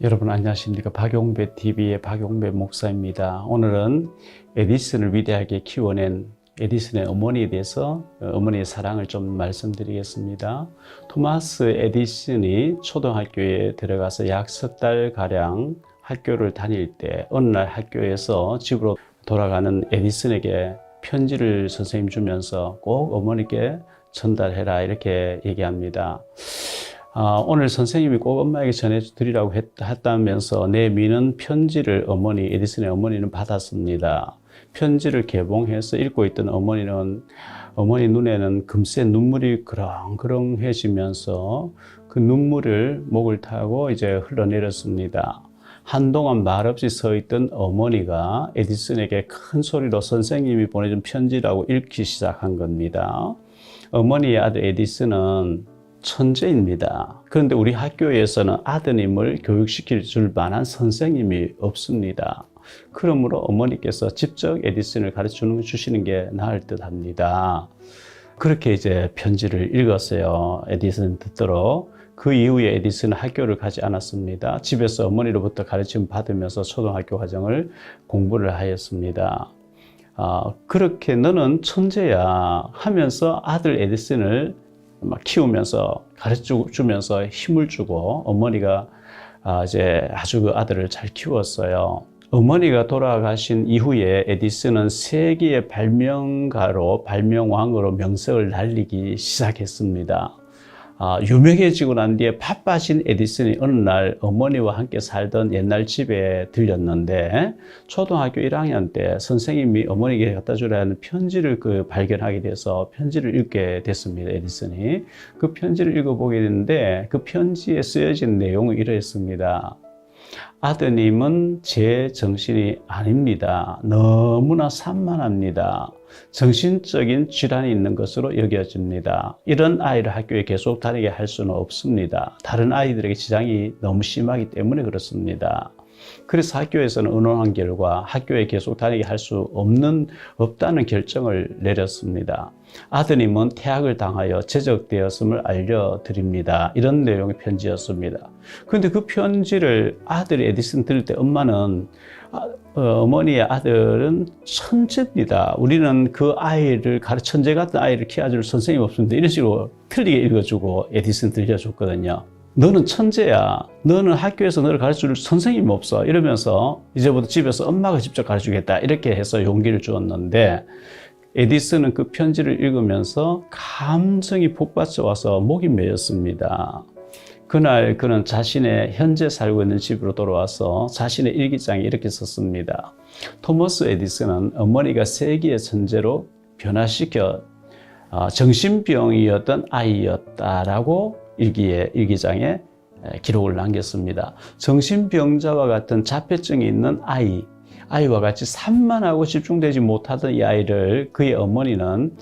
여러분 안녕하십니까? 박용배 TV의 박용배 목사입니다. 오늘은 에디슨을 위대하게 키워낸 에디슨의 어머니에 대해서 어머니의 사랑을 좀 말씀드리겠습니다. 토마스 에디슨이 초등학교에 들어가서 약 석 달가량 학교를 다닐 때 어느 날 학교에서 집으로 돌아가는 에디슨에게 편지를 선생님 주면서 꼭 어머니께 전달해라 이렇게 얘기합니다. 오늘 선생님이 꼭 엄마에게 전해드리라고 했다면서 내미는 편지를 에디슨의 어머니는 받았습니다. 편지를 개봉해서 읽고 있던 어머니 눈에는 금세 눈물이 그렁그렁해지면서 그 눈물을 목을 타고 이제 흘러내렸습니다. 한동안 말없이 서 있던 어머니가 에디슨에게 큰 소리로 선생님이 보내준 편지라고 읽기 시작한 겁니다. 어머니의 아들 에디슨은 천재입니다. 그런데 우리 학교에서는 아드님을 교육시킬 줄 만한 선생님이 없습니다. 그러므로 어머니께서 직접 에디슨을 주시는 게 나을 듯 합니다. 그렇게 이제 편지를 읽었어요. 에디슨 듣도록. 그 이후에 에디슨은 학교를 가지 않았습니다. 집에서 어머니로부터 가르침 받으면서 초등학교 과정을 공부를 하였습니다. 그렇게 너는 천재야 하면서 아들 에디슨을 키우면서 가르쳐주면서 힘을 주고 어머니가 이제 아주 그 아들을 잘 키웠어요. 어머니가 돌아가신 이후에 에디슨은 세계의 발명왕으로 명성을 날리기 시작했습니다. 유명해지고 난 뒤에 바빠진 에디슨이 어느 날 어머니와 함께 살던 옛날 집에 들렸는데 초등학교 1학년 때 선생님이 어머니에게 갖다 주라 하는 편지를 발견하게 돼서 편지를 읽게 됐습니다. 에디슨이. 그 편지를 읽어보게 됐는데 그 편지에 쓰여진 내용은 이러했습니다. 아드님은 제 정신이 아닙니다. 너무나 산만합니다. 정신적인 질환이 있는 것으로 여겨집니다. 이런 아이를 학교에 계속 다니게 할 수는 없습니다. 다른 아이들에게 지장이 너무 심하기 때문에 그렇습니다. 그래서 학교에서는 의논한 결과 학교에 계속 다니게 할 수 없다는 결정을 내렸습니다. 아드님은 퇴학을 당하여 제적되었음을 알려드립니다. 이런 내용의 편지였습니다. 그런데 그 편지를 아들이 에디슨 들을 때 엄마는 어머니의 아들은 천재입니다. 우리는 그 아이를 천재 같은 아이를 키워줄 선생님이 없습니다. 이런 식으로 틀리게 읽어주고 에디슨 들려줬거든요. 너는 천재야. 너는 학교에서 너를 가르쳐줄 선생님이 없어. 이러면서 이제부터 집에서 엄마가 직접 가르쳐주겠다. 이렇게 해서 용기를 주었는데 에디슨은 그 편지를 읽으면서 감정이 폭받쳐 와서 목이 메였습니다. 그날 그는 자신의 현재 살고 있는 집으로 돌아와서 자신의 일기장에 이렇게 썼습니다. 토머스 에디슨은 어머니가 세계의 천재로 변화시켜 정신병이었던 아이였다라고 일기장에 기록을 남겼습니다. 정신병자와 같은 자폐증이 있는 아이와 같이 산만하고 집중되지 못하던 이 아이를 그의 어머니는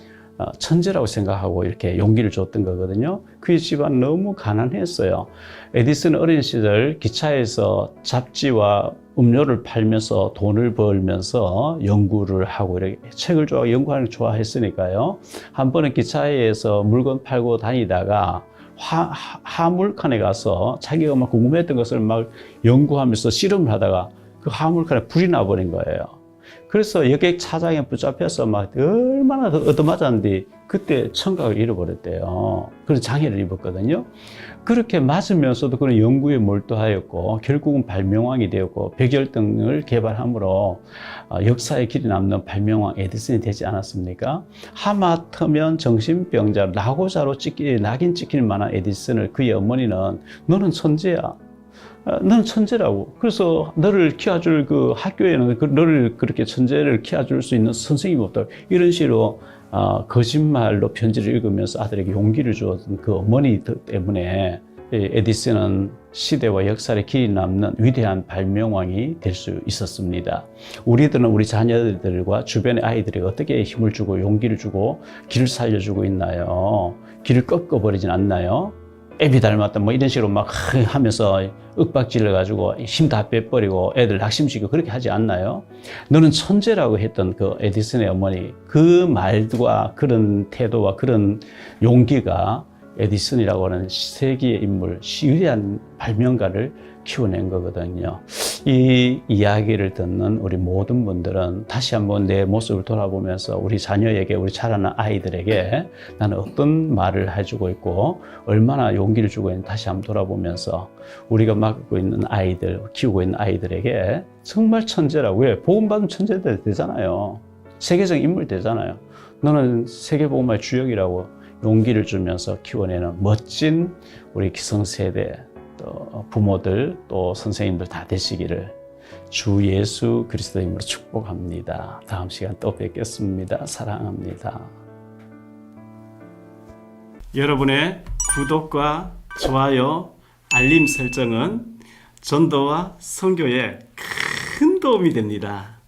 천재라고 생각하고 이렇게 용기를 줬던 거거든요. 그의 집안 너무 가난했어요. 에디슨은 어린 시절 기차에서 잡지와 음료를 팔면서 돈을 벌면서 연구를 하고 이렇게 책을 좋아하고 연구하는 걸 좋아했으니까요. 한 번은 기차에서 물건 팔고 다니다가 화물칸에 가서 자기가 막 궁금했던 것을 막 연구하면서 실험을 하다가 그 화물칸에 불이 나버린 거예요. 그래서 여객 차장에 붙잡혀서 막 얼마나 얻어맞았는데 그때 청각을 잃어버렸대요. 그래서 장애를 입었거든요. 그렇게 맞으면서도 그런 연구에 몰두하였고 결국은 발명왕이 되었고 백열등을 개발함으로 역사에 길이 남는 발명왕 에디슨이 되지 않았습니까? 하마터면 정신병자, 낙오자로 낙인 찍힐 만한 에디슨을 그의 어머니는 너는 천재야. 너는 천재라고. 그래서 너를 키워줄 그 학교에는 너를 그렇게 천재를 키워줄 수 있는 선생님이 없다. 이런 식으로 거짓말로 편지를 읽으면서 아들에게 용기를 주었던 그 어머니 때문에 에디슨은 시대와 역사에 길이 남는 위대한 발명왕이 될 수 있었습니다. 우리들은 우리 자녀들과 주변의 아이들에게 어떻게 힘을 주고 용기를 주고 길을 살려주고 있나요? 길을 꺾어버리진 않나요? 애비 닮았다 뭐 이런 식으로 막 하면서 윽박질러가지고 힘 다 빼버리고 애들 낙심시키고 그렇게 하지 않나요? 너는 천재라고 했던 그 에디슨의 어머니 그 말과 그런 태도와 그런 용기가 에디슨이라고 하는 세기의 인물, 위대한 발명가를 키워낸 거거든요. 이 이야기를 듣는 우리 모든 분들은 다시 한번 내 모습을 돌아보면서 우리 자녀에게, 우리 자라는 아이들에게 나는 어떤 말을 해주고 있고 얼마나 용기를 주고 있는지 다시 한번 돌아보면서 우리가 맡고 있는 아이들, 키우고 있는 아이들에게 정말 천재라고, 왜? 복음받은 천재들 되잖아요. 세계적 인물 되잖아요. 너는 세계복음화의 주역이라고 용기를 주면서 키워내는 멋진 우리 기성세대, 또 부모들, 또 선생님들 다 되시기를 주 예수 그리스도의 이름으로 축복합니다. 다음 시간 또 뵙겠습니다. 사랑합니다. 여러분의 구독과 좋아요, 알림 설정은 전도와 선교에 큰 도움이 됩니다.